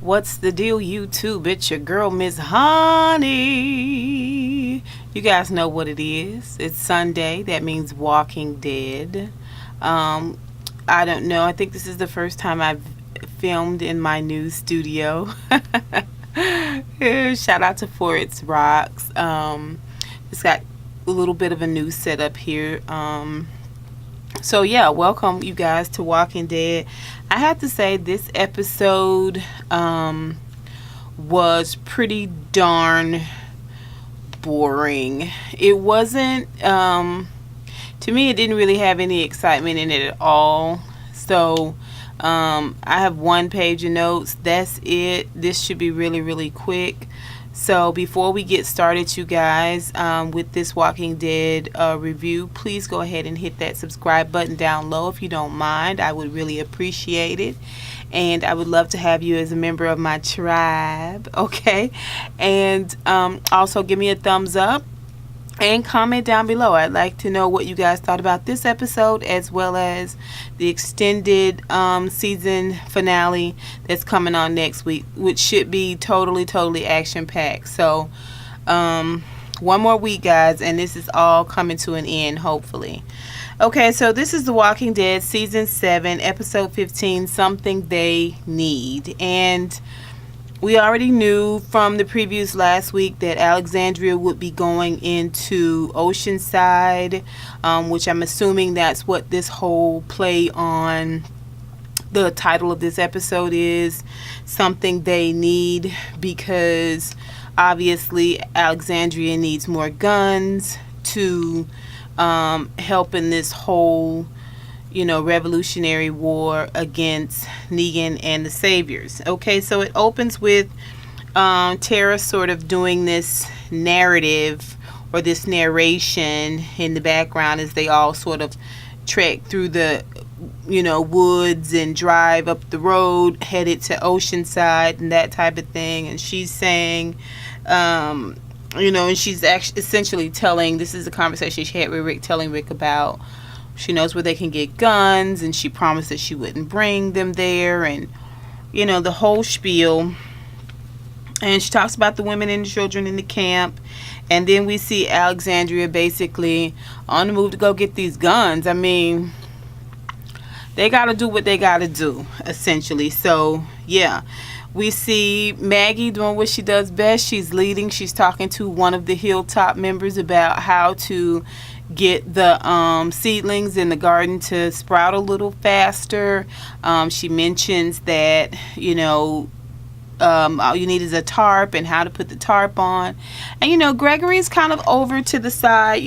What's the deal, YouTube? It's your girl, Miss Honey. You guys know what it is. It's Sunday. That means Walking Dead. Um, I don't know. I think this is the first time I've filmed in my new studio. Yeah, shout out to Forest Rocks. It's got a little bit of a new setup here. So yeah, welcome you guys to Walking Dead. I have to say this episode was pretty darn boring. It wasn't to me it didn't really have any excitement in it at all. So I have one page of notes. That's it. This should be really, really quick. So before we get started, you guys, with this Walking Dead review, please go ahead and hit that subscribe button down low if you don't mind. I would really appreciate it. And I would love to have you as a member of my tribe, okay? And also give me a thumbs up and comment down below. I'd like to know what you guys thought about this episode as well as the extended season finale that's coming on next week, which should be totally action packed. So one more week, guys, and this is all coming to an end, hopefully. Okay, so this is The Walking Dead season 7 episode 15, Something They Need. And we already knew from the previews last week that Alexandria would be going into Oceanside, which I'm assuming that's what this whole play on the title of this episode is, Something They Need, because obviously Alexandria needs more guns to help in this whole revolutionary war against Negan and the Saviors. Okay, so it opens with Tara sort of doing this narrative or this narration in the background as they all sort of trek through the woods and drive up the road headed to Oceanside and that type of thing. And she's saying and she's actually essentially telling, this is a conversation she had with Rick, telling Rick about she knows where they can get guns, and she promised that she wouldn't bring them there, and the whole spiel. And she talks about the women and the children in the camp, and then we see Alexandria basically on the move to go get these guns. I mean, they got to do what they got to do, essentially. So yeah, we see Maggie doing what she does best. She's leading. She's talking to one of the Hilltop members about how to get the seedlings in the garden to sprout a little faster. She mentions that all you need is a tarp and how to put the tarp on. And Gregory's kind of over to the side,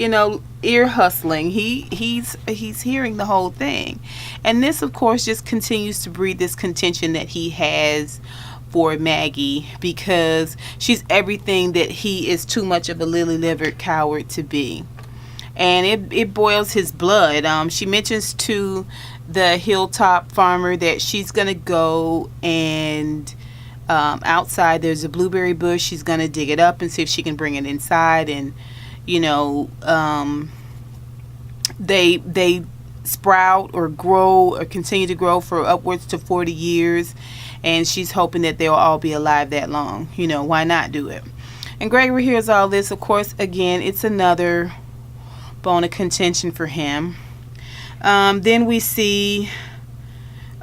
ear hustling. He's hearing the whole thing, and this of course just continues to breed this contention that he has for Maggie, because she's everything that he is too much of a lily-livered coward to be. And it boils his blood. She mentions to the Hilltop farmer that she's going to go and outside there's a blueberry bush. She's going to dig it up and see if she can bring it inside. And, they sprout or grow or continue to grow for upwards to 40 years. And she's hoping that they'll all be alive that long. Why not do it? And Gregory hears all this. Of course, again, it's another bone of contention for him. Then we see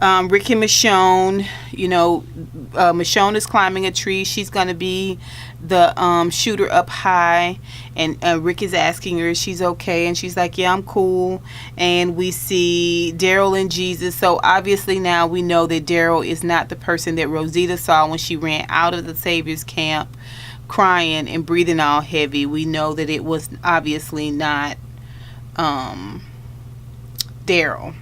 Rick and Michonne. Michonne is climbing a tree. She's going to be the shooter up high. And Rick is asking her if she's okay. And she's like, yeah, I'm cool. And we see Daryl and Jesus. So obviously now we know that Daryl is not the person that Rosita saw when she ran out of the Savior's camp crying and breathing all heavy. We know that it was obviously not Daryl.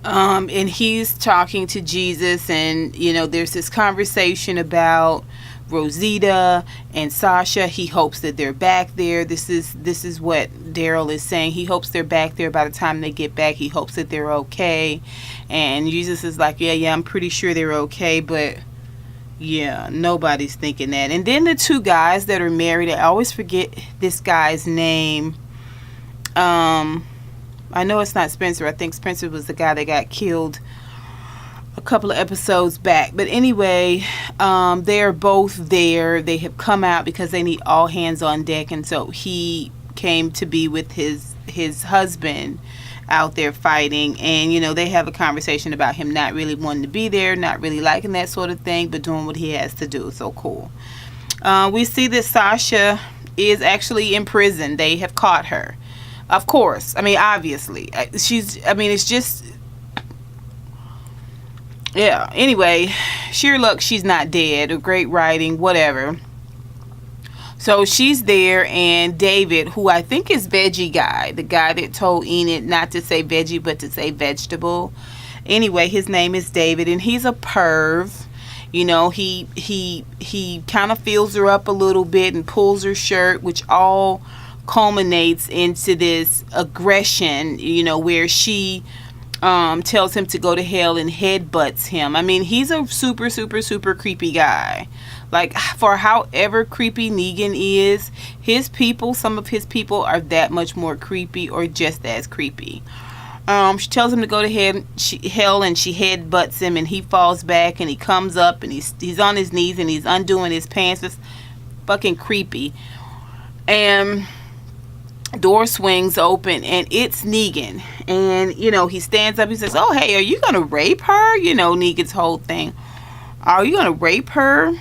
And he's talking to Jesus, and there's this conversation about Rosita and Sasha. He hopes that they're back there. This is what Daryl is saying. He hopes they're back there by the time they get back. He hopes that they're okay. And Jesus is like, yeah, I'm pretty sure they're okay, but yeah, nobody's thinking that. And then the two guys that are married, I always forget this guy's name. I know it's not Spencer. I think Spencer was the guy that got killed a couple of episodes back. But anyway, they're both there. They have come out because they need all hands on deck, and so he came to be with his husband out there fighting. And they have a conversation about him not really wanting to be there, not really liking that sort of thing, but doing what he has to do. So cool. We see that Sasha is actually in prison. They have caught her, of course. I mean, obviously it's just, yeah. Anyway, sheer luck she's not dead, or great writing, whatever. So she's there, and David, who I think is Veggie Guy, the guy that told Enid not to say veggie but to say vegetable. Anyway, his name is David, and he's a perv. He kind of feels her up a little bit and pulls her shirt, which all culminates into this aggression, where she tells him to go to hell and headbutts him. I mean, he's a super, super, super creepy guy. Like, for however creepy Negan is, some of his people are that much more creepy, or just as creepy. She tells him to go to hell, and she headbutts him, and he falls back, and he comes up, and he's on his knees, and he's undoing his pants. It's fucking creepy. And door swings open, and it's Negan. And he stands up. He says, "Oh, hey, are you gonna rape her?" Negan's whole thing. Are you gonna rape her?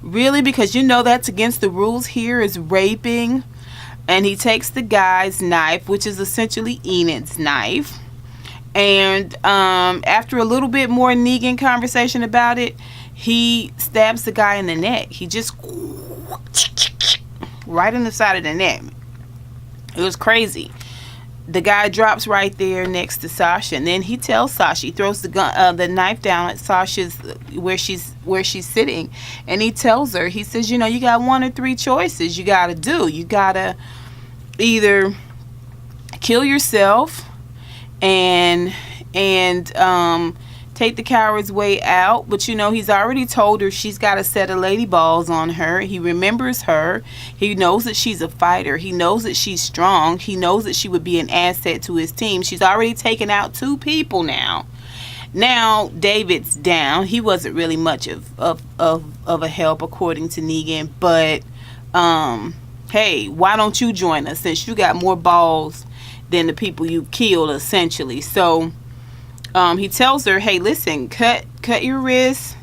Really? Because that's against the rules here, is raping. And he takes the guy's knife, which is essentially Enid's knife. And after a little bit more Negan conversation about it, he stabs the guy in the neck. He just right in the side of the neck. It was crazy. The guy drops right there next to Sasha, and then he tells Sasha, he throws the knife down at Sasha's where she's sitting, and he tells her, he says, you got one or three choices you got to do. You got to either kill yourself and take the coward's way out, but he's already told her she's got a set of lady balls on her. He remembers her. He knows that she's a fighter. He knows that she's strong. He knows that she would be an asset to his team. She's already taken out 2 people now. Now David's down. He wasn't really much of a help, according to Negan, but hey, why don't you join us, since you got more balls than the people you killed, essentially. So he tells her, hey, listen, cut your wrists,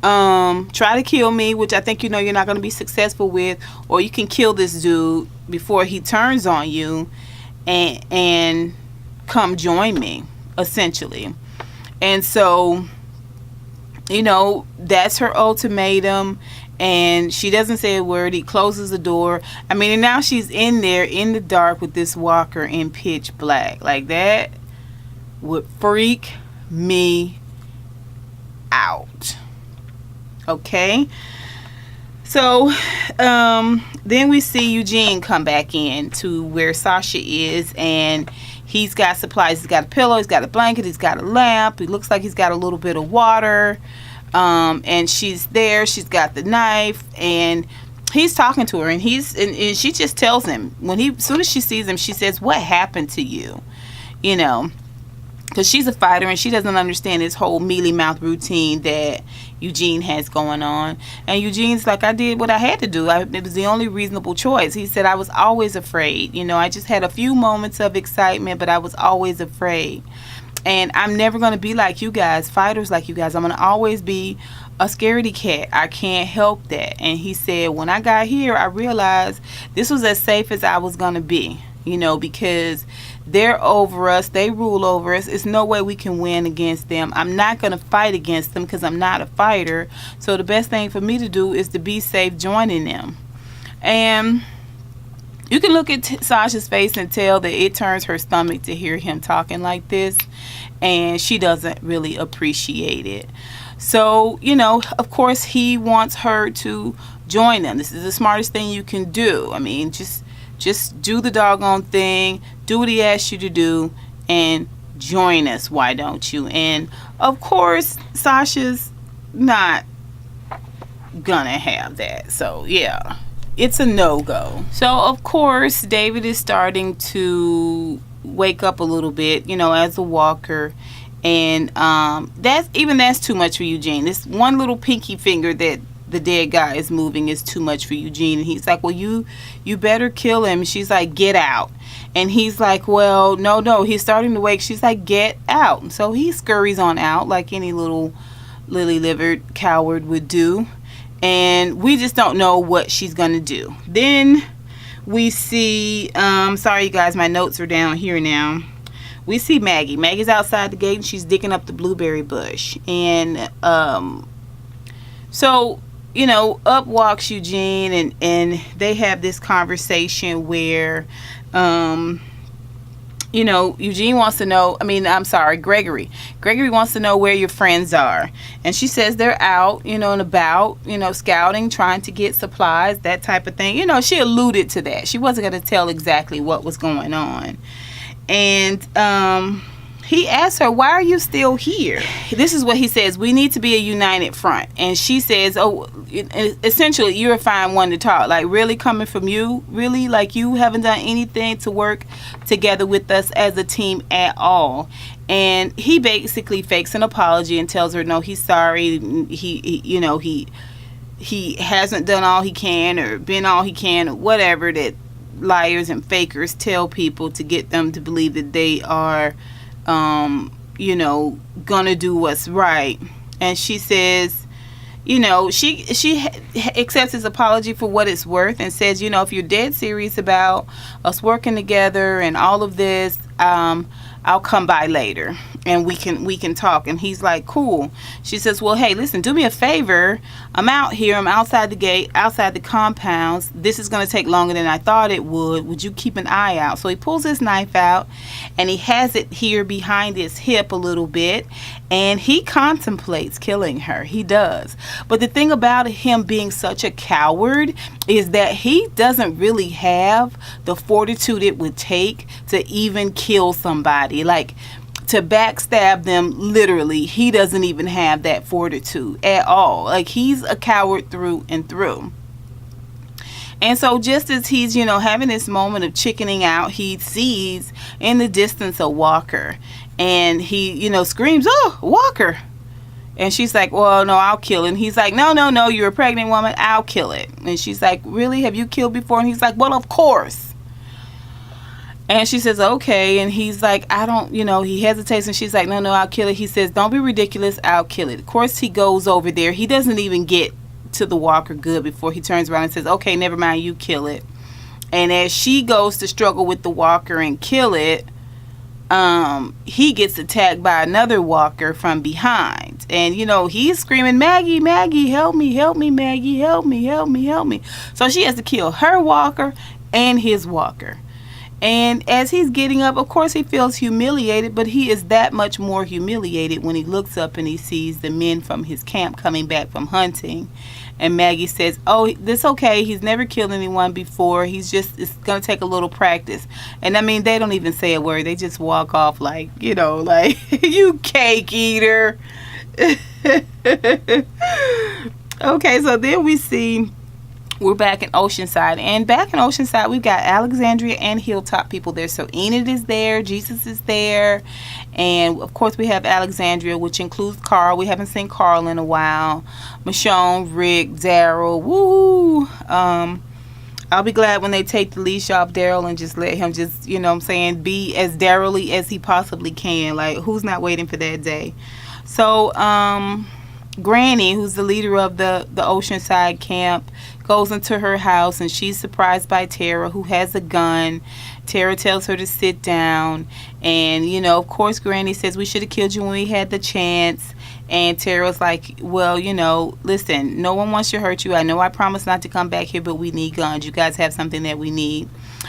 try to kill me, which I think you're not going to be successful with, or you can kill this dude before he turns on you, and come join me, essentially. And so that's her ultimatum, and she doesn't say a word. He closes the door. I mean, and now she's in there in the dark with this walker in pitch black. Like, that would freak me out. Okay, so then we see Eugene come back in to where Sasha is, and he's got supplies. He's got a pillow, he's got a blanket, he's got a lamp. He looks like he's got a little bit of water, and she's there. She's got the knife, and he's talking to her, and and she just tells him, as soon as she sees him, she says, "What happened to you?" Because she's a fighter, and she doesn't understand this whole mealy mouth routine that Eugene has going on. And Eugene's like, I did what I had to do. It was the only reasonable choice. He said, I was always afraid. I just had a few moments of excitement, but I was always afraid. And I'm never going to be like you guys, fighters like you guys. I'm going to always be a scaredy cat. I can't help that. And he said, when I got here, I realized this was as safe as I was going to be, because they're over us. They rule over us. There's no way we can win against them. I'm not going to fight against them because I'm not a fighter. So the best thing for me to do is to be safe joining them. And you can look at Sasha's face and tell that it turns her stomach to hear him talking like this. And she doesn't really appreciate it. So, of course, he wants her to join them. This is the smartest thing you can do. I mean, just do the doggone thing, do what he asks you to do, and join us. Why don't you? And of course, Sasha's not gonna have that. So yeah, it's a no-go. So of course, David is starting to wake up a little bit, as a walker, And that's too much for Eugene. This one little pinky finger that the dead guy is moving is too much for Eugene. And he's like, well, you better kill him. She's like, get out. And he's like, well, no, he's starting to wake. She's like, get out. And so he scurries on out like any little lily-livered coward would do. And we just don't know what she's going to do. Then we see, sorry you guys, my notes are down here now. We see Maggie. Maggie's outside the gate and she's digging up the blueberry bush. And so, you know, up walks Eugene and they have this conversation where, you know, Eugene wants to know, Gregory. Gregory wants to know where your friends are. And she says they're out, you know, and about, you know, scouting, trying to get supplies, that type of thing. You know, she alluded to that. She wasn't going to tell exactly what was going on. And he asks her, why are you still here? This is what he says: we need to be a united front. And she says, oh, essentially, you're a fine one to talk. Like, really, coming from you? Really? Like, you haven't done anything to work together with us as a team at all. And he basically fakes an apology and tells her, no, he's sorry. He hasn't done all he can or been all he can or whatever that liars and fakers tell people to get them to believe that they are gonna do what's right. And she says, you know, she accepts his apology for what it's worth and says, you know, if you're dead serious about us working together and all of this, I'll come by later and we can talk. And he's like, cool. She says, well, hey, listen, do me a favor. I'm out here. I'm outside the gate, outside the compounds. This is going to take longer than I thought it would. Would you keep an eye out? So he pulls his knife out and he has it here behind his hip a little bit. And he contemplates killing her. He does. But the thing about him being such a coward is that he doesn't really have the fortitude it would take to even kill somebody. Like, to backstab them, literally, he doesn't even have that fortitude at all. Like, he's a coward through and through. And so just as he's, you know, having this moment of chickening out, he sees in the distance a walker. And he, you know, screams, oh, walker. And she's like, well, no, I'll kill it. And he's like, no, you're a pregnant woman. I'll kill it. And she's like, really? Have you killed before? And he's like, well, of course. And she says, okay. And he's like, I don't, you know, he hesitates. And she's like, no, I'll kill it. He says, don't be ridiculous. I'll kill it. Of course, he goes over there. He doesn't even get to the walker good before he turns around and says, okay, never mind, you kill it. And as she goes to struggle with the walker and kill it, he gets attacked by another walker from behind. And, you know, he's screaming, Maggie, help me, Maggie, help me. So she has to kill her walker and his walker. And as he's getting up, of course, he feels humiliated, but he is that much more humiliated when he looks up and he sees the men from his camp coming back from hunting. And Maggie says, oh, this okay. He's never killed anyone before. It's going to take a little practice. And I mean, they don't even say a word. They just walk off like, you know, like, you cake eater. Okay, so then we see, we're back in Oceanside. And back in Oceanside, we've got Alexandria and Hilltop people there. So Enid is there. Jesus is there. And, of course, we have Alexandria, which includes Carl. We haven't seen Carl in a while. Michonne, Rick, Daryl. Woo! I'll be glad when they take the leash off Daryl and just let him just, you know what I'm saying, be as Daryl-y as he possibly can. Like, who's not waiting for that day? So, Granny, who's the leader of the Oceanside camp, goes into her house and she's surprised by Tara, who has a gun. Tara tells her to sit down, and, you know, of course, Granny says, we should have killed you when we had the chance. And Tara's like, well, you know, listen, no one wants to hurt you. I know I promised not to come back here, but we need guns. You guys have something that we need.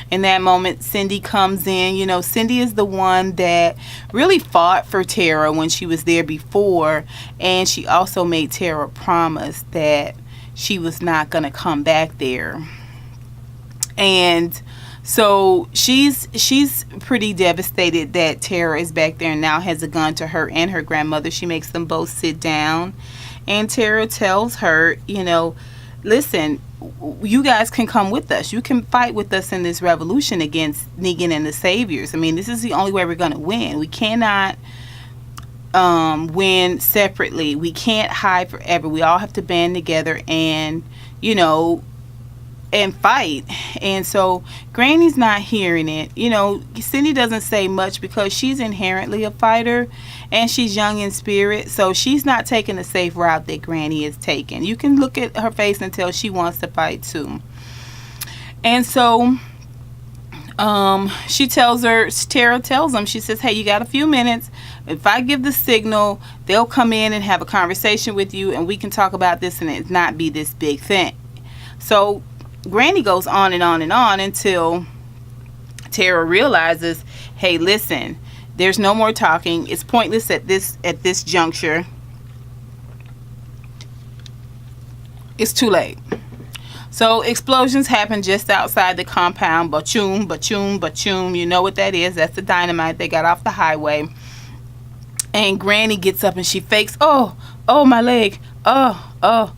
In that moment, Cindy comes in. You know, Cindy is the one that really fought for Tara when she was there before, and she also made Tara promise that she was not going to come back there. And so she's pretty devastated that Tara is back there and now has a gun to her and her grandmother. She makes them both sit down, and Tara tells her, you know, listen, you guys can come with us. You can fight with us in this revolution against Negan and the Saviors. I mean, this is the only way we're going to win. We cannot win separately. We can't hide forever. We all have to band together and, you know, and fight. And so Granny's not hearing it. You know, Cindy doesn't say much because she's inherently a fighter and she's young in spirit, so she's not taking the safe route that Granny is taking. You can look at her face and tell she wants to fight too. And so Tara tells them, she says, hey, you got a few minutes. If I give the signal, they'll come in and have a conversation with you and we can talk about this and it not be this big thing. So Granny goes on and on and on until Tara realizes, hey, listen, there's no more talking. It's pointless at this juncture. It's too late. So explosions happen just outside the compound. Ba-choom, ba-choom, ba-choom. You know what that is. That's the dynamite they got off the highway. And Granny gets up and she fakes, oh, my leg. Oh.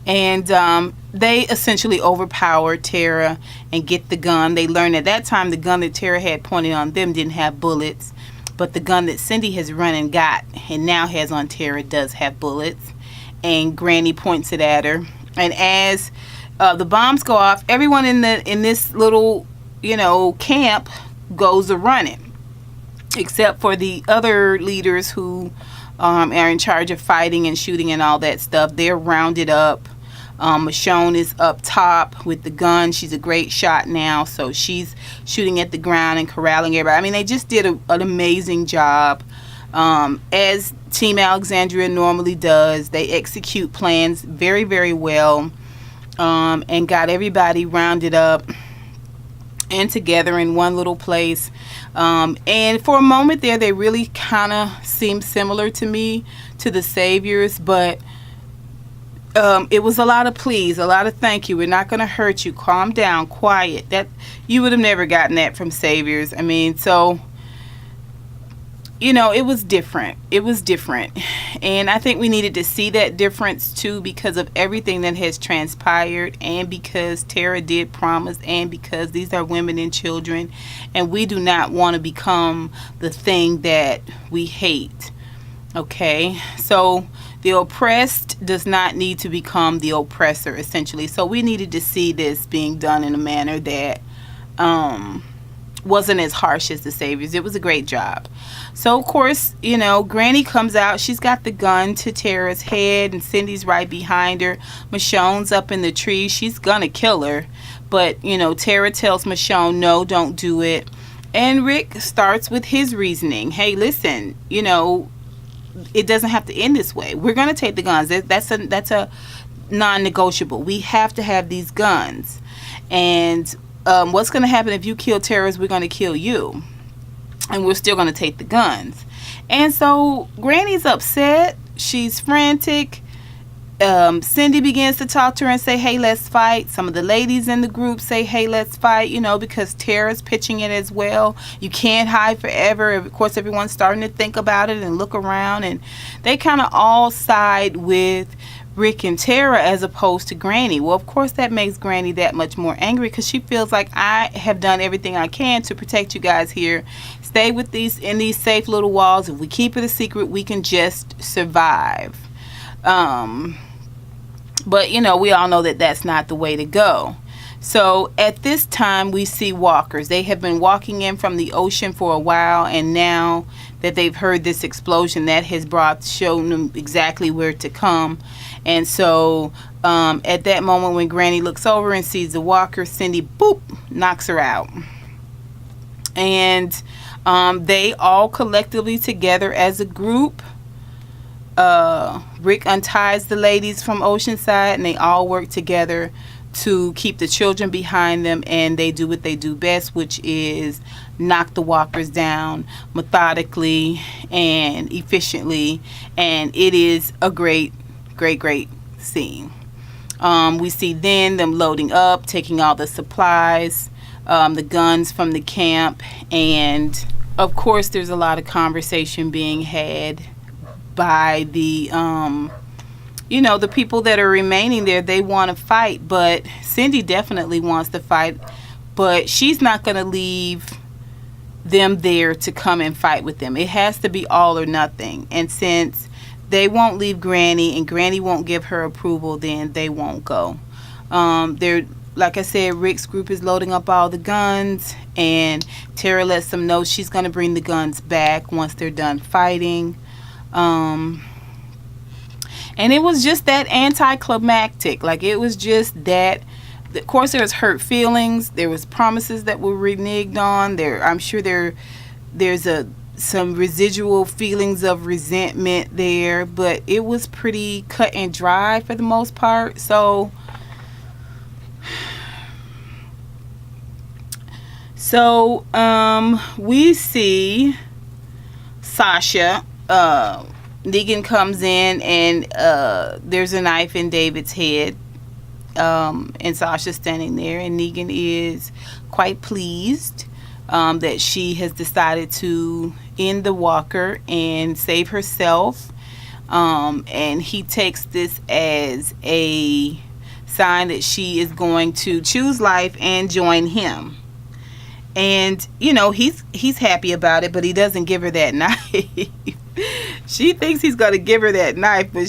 And they essentially overpower Tara and get the gun. They learn at that time the gun that Tara had pointed on them didn't have bullets. But the gun that Cindy has run and got and now has on Tara does have bullets. And Granny points it at her. And as the bombs go off, everyone in this little, you know, camp goes a running. Except for the other leaders who are in charge of fighting and shooting and all that stuff. They're rounded up. Michonne is up top with the gun. She's a great shot now, so she's shooting at the ground and corralling everybody. I mean, they just did an amazing job. As Team Alexandria normally does, they execute plans very, very well, and got everybody rounded up and together in one little place. And for a moment there, they really kind of seemed similar to me, to the Saviors, but it was a lot of please, a lot of thank you, we're not going to hurt you, calm down, quiet. That you would have never gotten that from Saviors. I mean, so, you know, it was different. And I think we needed to see that difference too, because of everything that has transpired, and because Tara did promise, and because these are women and children, and we do not want to become the thing that we hate. Okay, so the oppressed does not need to become the oppressor, essentially. So we needed to see this being done in a manner that wasn't as harsh as the Saviors. It was a great job. So, of course, you know, Granny comes out. She's got the gun to Tara's head, and Cindy's right behind her. Michonne's up in the tree. She's gonna kill her. But, you know, Tara tells Michonne, no, don't do it. And Rick starts with his reasoning. Hey, listen, you know, it doesn't have to end this way. We're going to take the guns. That's a non-negotiable. We have to have these guns. And what's going to happen if you kill Tara is we're going to kill you. And we're still going to take the guns. And so Granny's upset. She's frantic. Cindy begins to talk to her and say, hey, let's fight. Some of the ladies in the group say, hey, let's fight, you know, because Tara's pitching it as well. You can't hide forever. Of course, everyone's starting to think about it and look around, and they kind of all side with Rick and Tara as opposed to Granny. Well, of course, that makes Granny that much more angry, because she feels like, I have done everything I can to protect you guys here. Stay with these safe little walls. If we keep it a secret, we can just survive. But, you know, we all know that that's not the way to go. So at this time, we see walkers. They have been walking in from the ocean for a while, and now that they've heard this explosion, that has shown them exactly where to come. And so at that moment when Granny looks over and sees the walker, Cindy, boop, knocks her out. And they all collectively together as a group, Rick unties the ladies from Oceanside, and they all work together to keep the children behind them, and they do what they do best, which is knock the walkers down methodically and efficiently, and it is a great scene. We see then them loading up, taking all the supplies, the guns from the camp, and of course there's a lot of conversation being had by the the people that are remaining there. They want to fight, but Cindy definitely wants to fight, but she's not going to leave them there to come and fight with them. It has to be all or nothing. And since they won't leave Granny and Granny won't give her approval, then they won't go. They're, like I said, Rick's group is loading up all the guns, and Tara lets them know she's going to bring the guns back once they're done fighting. And it was just that anticlimactic. Like, it was just that. Of course, there was hurt feelings. There was promises that were reneged on. I'm sure there's some residual feelings of resentment there, but it was pretty cut and dry for the most part. So we see Sasha. Negan comes in, and there's a knife in David's head. And Sasha's standing there, and Negan is quite pleased that she has decided to end the walker and save herself. And he takes this as a sign that she is going to choose life and join him. And he's happy about it, but he doesn't give her that knife. She thinks he's going to give her that knife, but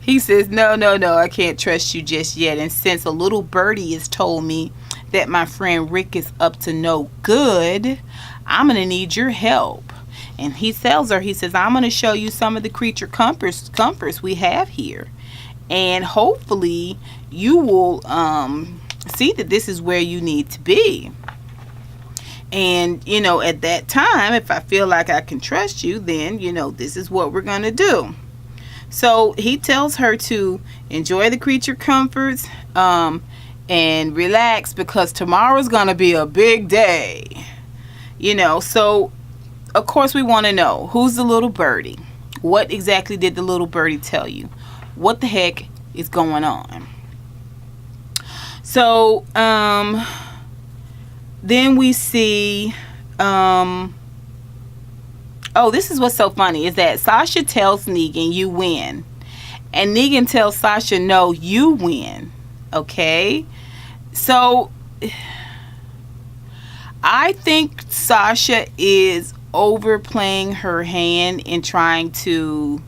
he says, no, I can't trust you just yet. And since a little birdie has told me that my friend Rick is up to no good, I'm going to need your help. And he tells her, he says, I'm going to show you some of the creature comforts we have here. And hopefully you will see that this is where you need to be. And, at that time, if I feel like I can trust you, then, this is what we're going to do. So he tells her to enjoy the creature comforts and relax, because tomorrow's going to be a big day. So, of course, we want to know, who's the little birdie? What exactly did the little birdie tell you? What the heck is going on? So, then we see, this is what's so funny, is that Sasha tells Negan, you win. And Negan tells Sasha, no, you win. Okay? So, I think Sasha is overplaying her hand in trying to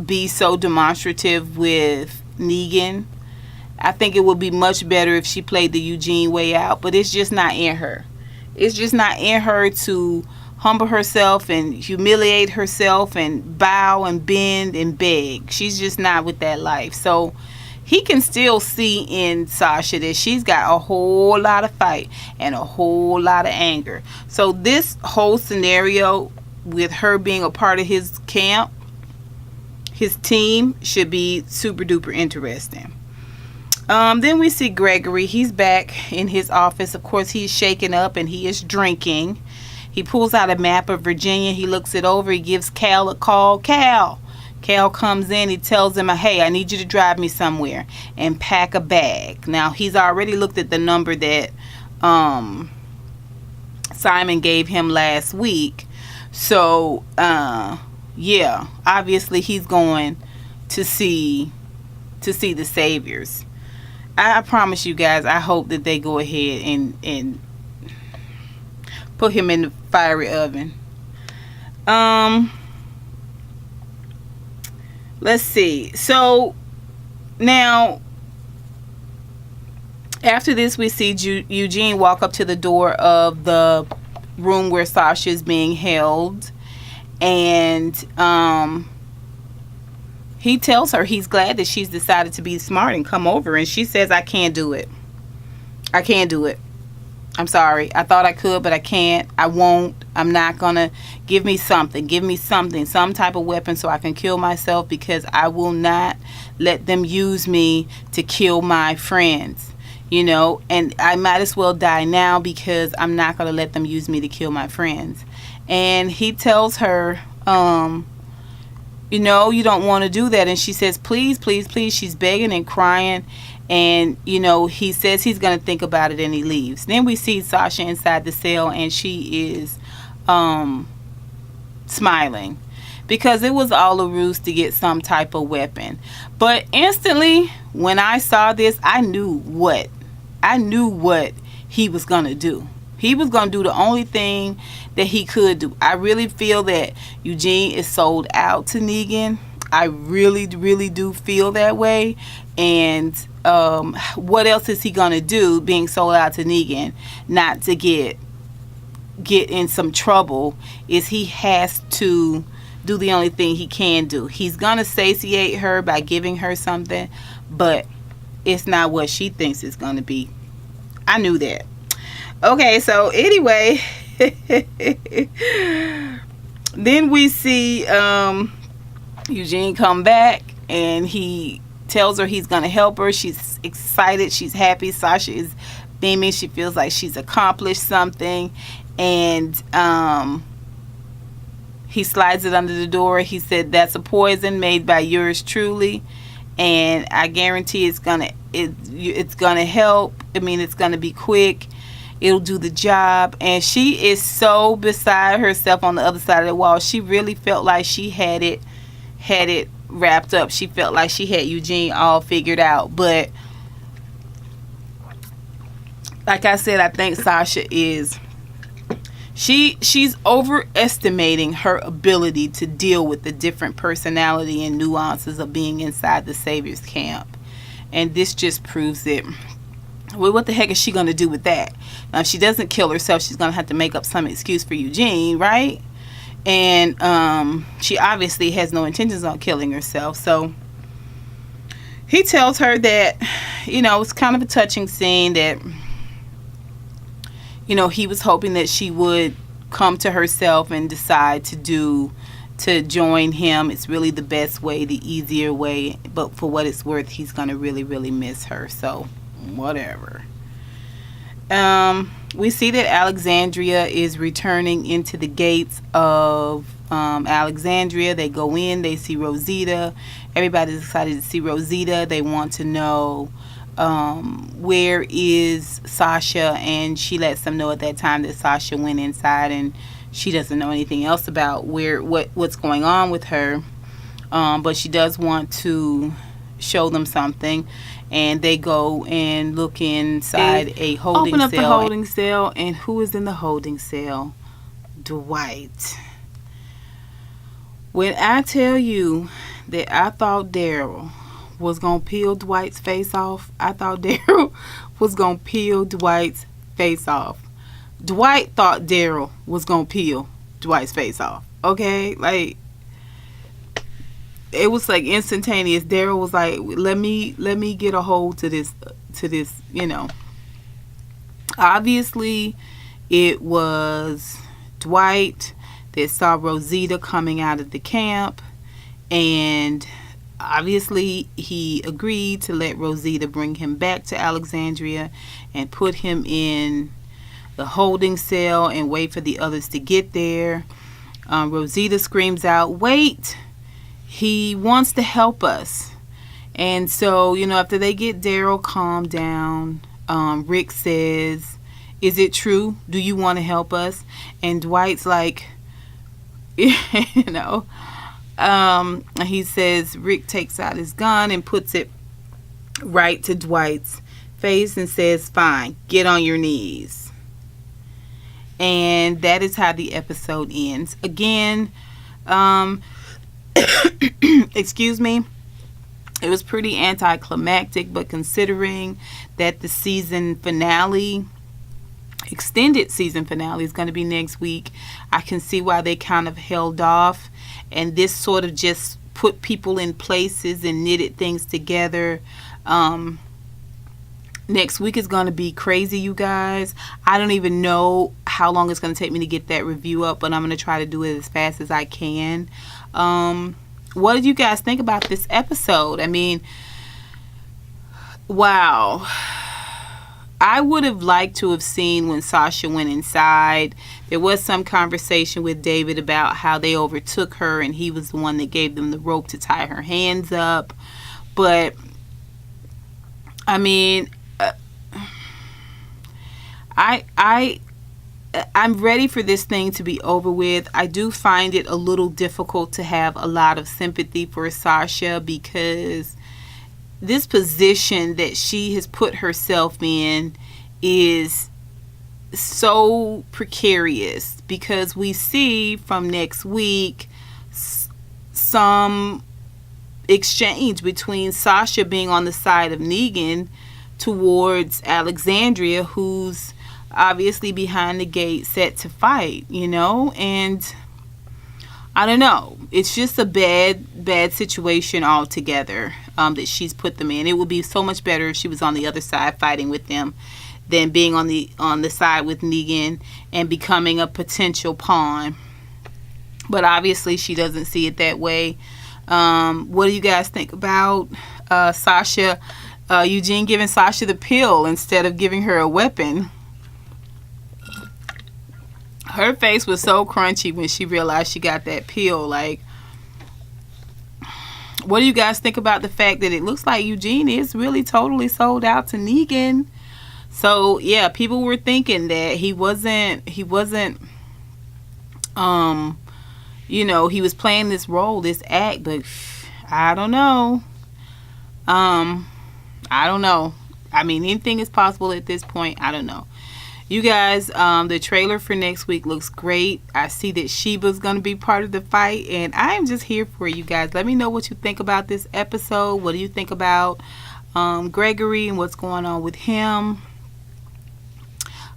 be so demonstrative with Negan. I think it would be much better if she played the Eugene way out, but it's just not in her. It's just not in her to humble herself and humiliate herself and bow and bend and beg. She's just not with that life. So he can still see in Sasha that she's got a whole lot of fight and a whole lot of anger. So this whole scenario with her being a part of his camp, his team, should be super duper interesting. Then we see Gregory. He's back in his office. Of course, he's shaken up and he is drinking. He pulls out a map of Virginia. He looks it over. He gives Cal a call. Cal comes in. He tells him, hey, I need you to drive me somewhere and pack a bag. Now, he's already looked at the number that Simon gave him last week. So, yeah, obviously he's going to see the Saviors. I promise you guys, I hope that they go ahead and put him in the fiery oven. Let's see. So now, after this, we see Eugene walk up to the door of the room where Sasha is being held, and he tells her he's glad that she's decided to be smart and come over. And she says, I can't do it. I can't do it. I'm sorry. I thought I could, but I can't. I won't. I'm not going to. Give me something. Give me something. Some type of weapon so I can kill myself, because I will not let them use me to kill my friends. And I might as well die now, because I'm not going to let them use me to kill my friends. And he tells her, you don't want to do that. And she says, please, please, please. She's begging and crying. And, he says he's going to think about it, and he leaves. Then we see Sasha inside the cell, and she is smiling, because it was all a ruse to get some type of weapon. But instantly, when I saw this, I knew what he was going to do. He was going to do the only thing that he could do. I really feel that Eugene is sold out to Negan. I really, really do feel that way. And what else is he going to do being sold out to Negan? Not to get in some trouble. Is he has to do the only thing he can do. He's going to satiate her by giving her something, but it's not what she thinks it's going to be. I knew that. Okay, so anyway, then we see Eugene come back, and he tells her he's going to help her. She's excited. She's happy. Sasha is beaming. She feels like she's accomplished something. And he slides it under the door. He said, that's a poison made by yours truly. And I guarantee it's going to help. I mean, it's going to be quick. It'll do the job. And she is so beside herself on the other side of the wall. She really felt like she had it wrapped up. She felt like she had Eugene all figured out. But like I said, I think Sasha is she's overestimating her ability to deal with the different personality and nuances of being inside the Savior's camp. And this just proves it. Well, what the heck is she going to do with that? Now, if she doesn't kill herself, she's going to have to make up some excuse for Eugene, right? And she obviously has no intentions on killing herself. So he tells her that, it's kind of a touching scene, that, he was hoping that she would come to herself and decide to join him. It's really the best way, the easier way. But for what it's worth, he's going to really, really miss her. So whatever. We see that Alexandria is returning into the gates of Alexandria. They go in, they see Rosita. Everybody's excited to see Rosita. They want to know where is Sasha, and she lets them know at that time that Sasha went inside, and she doesn't know anything else about what's going on with her. But she does want to show them something. And they go and look inside a holding cell. Open up the holding cell. And who is in the holding cell? Dwight. When I tell you that I thought Daryl was going to peel Dwight's face off, I thought Daryl was going to peel Dwight's face off. Dwight thought Daryl was going to peel Dwight's face off. Okay? Like, it was like instantaneous. Daryl was like, let me get a hold to this, Obviously, it was Dwight that saw Rosita coming out of the camp, and obviously he agreed to let Rosita bring him back to Alexandria and put him in the holding cell and wait for the others to get there. Rosita screams out, "Wait! He wants to help us." And so, after they get Daryl calmed down, Rick says, "Is it true? Do you want to help us?" And Dwight's like, he says, Rick takes out his gun and puts it right to Dwight's face and says, "Fine, get on your knees." And that is how the episode ends. Again, excuse me, it was pretty anticlimactic, but considering that the season finale, extended season finale, is going to be next week, I can see why they kind of held off, and this sort of just put people in places and knitted things together. Next week is going to be crazy, you guys. I don't even know how long it's going to take me to get that review up, but I'm going to try to do it as fast as I can. What did you guys think about this episode? I mean, wow. I would have liked to have seen when Sasha went inside. There was some conversation with David about how they overtook her and he was the one that gave them the rope to tie her hands up. But, I mean, I'm ready for this thing to be over with. I do find it a little difficult to have a lot of sympathy for Sasha, because this position that she has put herself in is so precarious because we see from next week some exchange between Sasha being on the side of Negan towards Alexandria, who's obviously behind the gate set to fight, and I don't know. It's just a bad situation altogether that she's put them in. It would be so much better if she was on the other side fighting with them than being on the side with Negan and becoming a potential pawn. But obviously she doesn't see it that way. What do you guys think about Sasha, Eugene giving Sasha the pill instead of giving her a weapon? Her face was so crunchy when she realized she got that pill. Like, what do you guys think about the fact that it looks like Eugene is really totally sold out to Negan? So yeah, people were thinking that he wasn't he was playing this role, this act, but I don't know. I don't know. I mean, anything is possible at this point. I don't know. You guys, the trailer for next week looks great. I see that Sheba's going to be part of the fight, and I am just here for you guys. Let me know what you think about this episode. What do you think about Gregory and what's going on with him?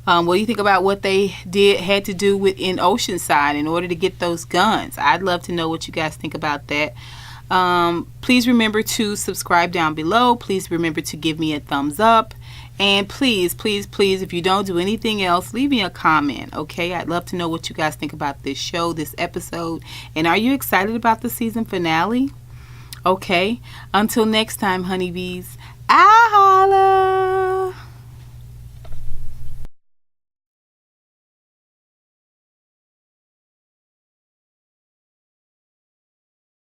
What do you think about what they had to do in Oceanside in order to get those guns? I'd love to know what you guys think about that. Please remember to subscribe down below. Please remember to give me a thumbs up. And please, please, please, if you don't do anything else, leave me a comment, okay? I'd love to know what you guys think about this show, this episode. And are you excited about the season finale? Okay. Until next time, honeybees, I holla!